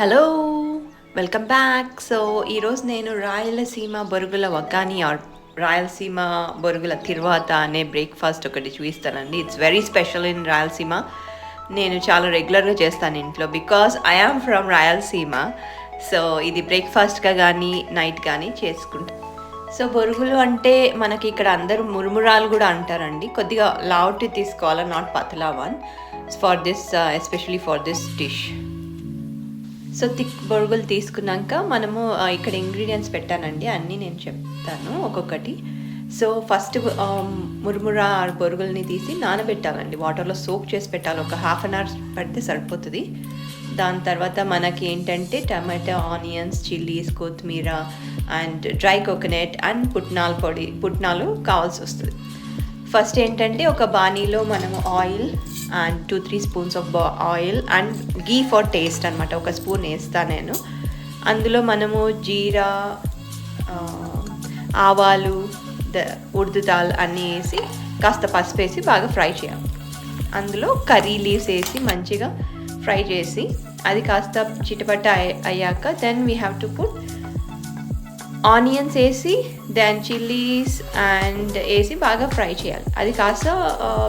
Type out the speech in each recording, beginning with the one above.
Hello, welcome back. So ఈరోజు నేను రాయలసీమ బొరుగుల వగ్గాని ఆర్ రాయలసీమ బొరుగుల తిరువాత అనే బ్రేక్ఫాస్ట్ ఒకటి చూపిస్తానండి. It's very special in Rayalaseema. నేను చాలా రెగ్యులర్గా చేస్తాను ఇంట్లో because I am from Rayalaseema. So ఇది బ్రేక్ఫాస్ట్గా కానీ నైట్ కానీ చేసుకుంటాను. సో బొరుగులు అంటే మనకి ఇక్కడ అందరూ మురుమురాలు కూడా అంటారండి. కొద్దిగా లావుటి తీసుకోవాలా, నాట్ పతలా one, for this especially for this dish. So thick బొరుగులు తీసుకున్నాక మనము ఇక్కడ ఇంగ్రీడియంట్స్ పెట్టానండి, అన్నీ నేను చెప్తాను ఒక్కొక్కటి. సో ఫస్ట్ మురుముర బొరుగుల్ని తీసి నానబెట్టాలండి, వాటర్లో సోక్ చేసి పెట్టాలి. ఒక హాఫ్ అన్ అవర్ పెడితే సరిపోతుంది. దాని తర్వాత మనకి ఏంటంటే టమాటా, ఆనియన్స్, చిల్లీస్, కొత్తిమీర అండ్ డ్రై కోకోనట్ అండ్ పుట్నాలు కావాల్సి వస్తుంది. ఫస్ట్ ఏంటంటే ఒక బాణీలో మనము oil and 2-3 spoons of oil and ghee for taste అనమాట, ఒక స్పూన్ వేస్తాను నేను. అందులో మనము జీరా, ఆవాలు, ఉర్దు దాల్ అన్నీ వేసి కాస్త పసుపు వేసి బాగా ఫ్రై చేయాలి. అందులో కర్రీ లీవ్స్ వేసి మంచిగా ఫ్రై చేసి అది కాస్త చిటపట అయ్యాక then we have to put onions వేసి దెన్ చిల్లీస్ అండ్ వేసి బాగా ఫ్రై చేయాలి. అది కాస్త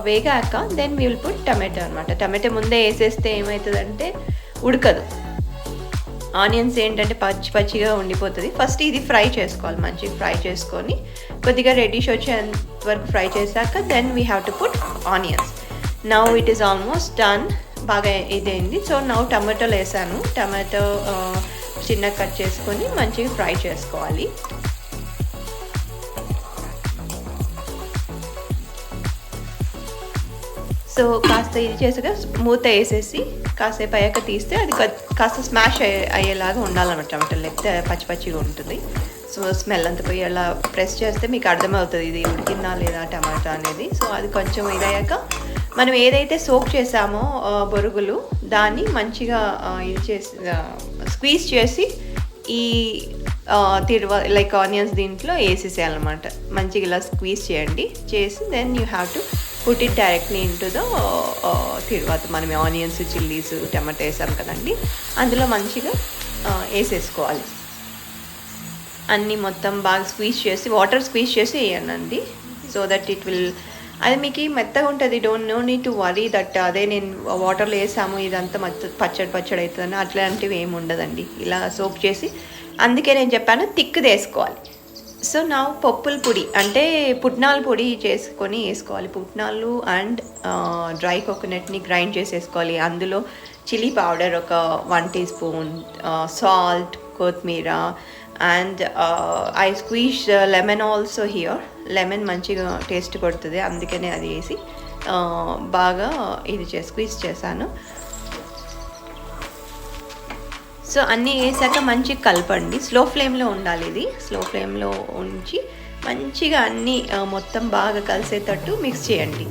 వేగాక then we will put tomato అనమాట. టమాటో ముందే వేసేస్తే ఏమవుతుందంటే ఉడకదు. ఆనియన్స్ ఏంటంటే పచ్చిగా ఉండిపోతుంది. ఫస్ట్ ఇది ఫ్రై చేసుకోవాలి, మంచిగా ఫ్రై చేసుకొని కొద్దిగా రెడ్డిష్ వచ్చేంత వరకు ఫ్రై చేశాక then we have to put onions. Now it is almost done. బాగా ఇదైంది. సో నౌ టమాటోలు వేసాను. టమాటో చిన్న కట్ చేసుకొని మంచిగా ఫ్రై చేసుకోవాలి. సో కాస్త ఇది చేసాక మూత వేసేసి కాసేపు అయ్యాక తీస్తే అది కాస్త స్మాష్ అయ్యేలాగా ఉండాలన్నమాట టమాటో, లేకపోతే పచ్చిగా ఉంటుంది. సో స్మెల్ అంతా పోయి అలా ప్రెస్ చేస్తే మీకు అర్థమవుతుంది ఇది ఉడికిందా లేదా టమాటా అనేది. సో అది కొంచెం ఇదయ్యాక మనం ఏదైతే సోక్ చేసామో బొరుగులు దాన్ని మంచిగా ఇది చేసి స్క్వీజ్ చేసి ఈ లైక్ ఆనియన్స్ దీంట్లో వేసేసేయాలన్నమాట. మంచిగా ఇలా స్క్వీజ్ చేసి then you have to put it directly into the తిరువాత. మనం ఆనియన్స్, చిల్లీస్, టమాటో వేసాం కదండి, అందులో మంచిగా వేసేసుకోవాలి. అన్నీ మొత్తం బాగా స్క్వీజ్ చేసి వాటర్ స్క్వీజ్ చేసి వేయండి. సో దట్ ఇట్ విల్, అది మీకు మెత్తగా ఉంటుంది. No need to worry that అదే నేను వాటర్లో వేసాము ఇదంతా పచ్చడి అవుతుందని అట్లాంటివి ఏమి ఉండదండి. ఇలా సోక్ చేసి, అందుకే నేను చెప్పాను థిక్ది వేసుకోవాలి. సో నా పప్పుల పొడి అంటే పుట్నాల పొడి చేసుకొని వేసుకోవాలి. పుట్నాలు అండ్ డ్రై కోకోనట్ని గ్రైండ్ చేసి వేసుకోవాలి. అందులో చిల్లీ పౌడర్ ఒక 1 teaspoon, సాల్ట్, కొత్తిమీర and I squeeze lemon also here. Lemon మంచిగా టేస్ట్ కొడుతుంది, అందుకనే అది వేసి బాగా ఇది స్క్వీజ్ చేశాను. సో అన్నీ వేసాక మంచిగా కలపండి. స్లో ఫ్లేమ్లో ఉండాలి. ఇది స్లో ఫ్లేమ్లో ఉంచి మంచిగా అన్నీ మొత్తం బాగా కలిసేటట్టు మిక్స్ చేయండి.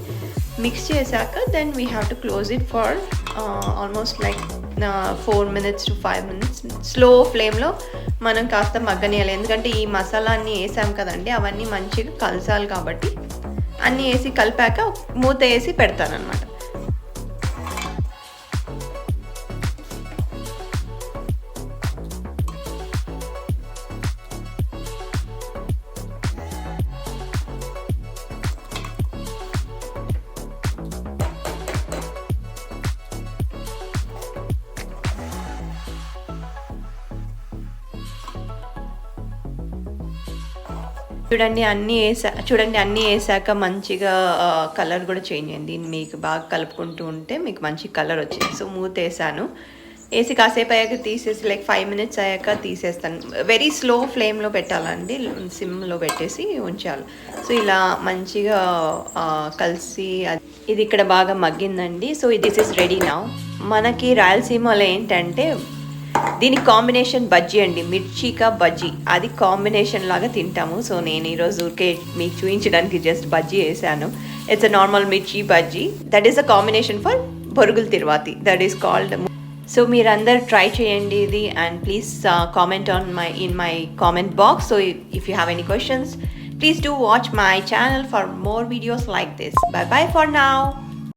మిక్స్ చేశాక then we have to close it for almost like 4 minutes to 5 minutes. Slow ఫ్లేమ్లో మనం కాస్త మగ్గనియాలి, ఎందుకంటే ఈ మసాలా అన్నీ వేసాం కదండి, అవన్నీ మంచిగా కలసాలి కాబట్టి అన్నీ వేసి కలిపాక మూత వేసి పెడతానమాట. చూడండి అన్నీ వేసాక మంచిగా కలర్ కూడా చేంజ్ అయింది. మీకు బాగా కలుపుకుంటూ ఉంటే మీకు మంచి కలర్ వచ్చింది. సో మూత వేసి కాసేపు అయ్యాక తీసేసి లైక్ 5 minutes అయ్యాక తీసేస్తాను. వెరీ స్లో ఫ్లేమ్లో పెట్టాలండి, సిమ్లో పెట్టేసి ఉంచాలి. సో ఇలా మంచిగా కలిసి ఇది ఇక్కడ బాగా మగ్గిందండి. So this is ready now. మనకి రాయలసీమలో ఏంటంటే దీనికి కాంబినేషన్ బజ్జీ అండి, మిర్చికా బజ్జీ, అది కాంబినేషన్ లాగా తింటాము. సో నేను ఈరోజు మీకు చూపించడానికి జస్ట్ బజ్జీ వేసాను. It's a normal mirchi bajji. That is a combination for బొరుగుల తిరువాతి, దట్ ఈస్ కాల్డ్. సో మీరందరూ ట్రై చేయండి ఇది, and please comment in my comment box. So if you have any questions, please do watch my channel for more videos like this. Bye bye for now.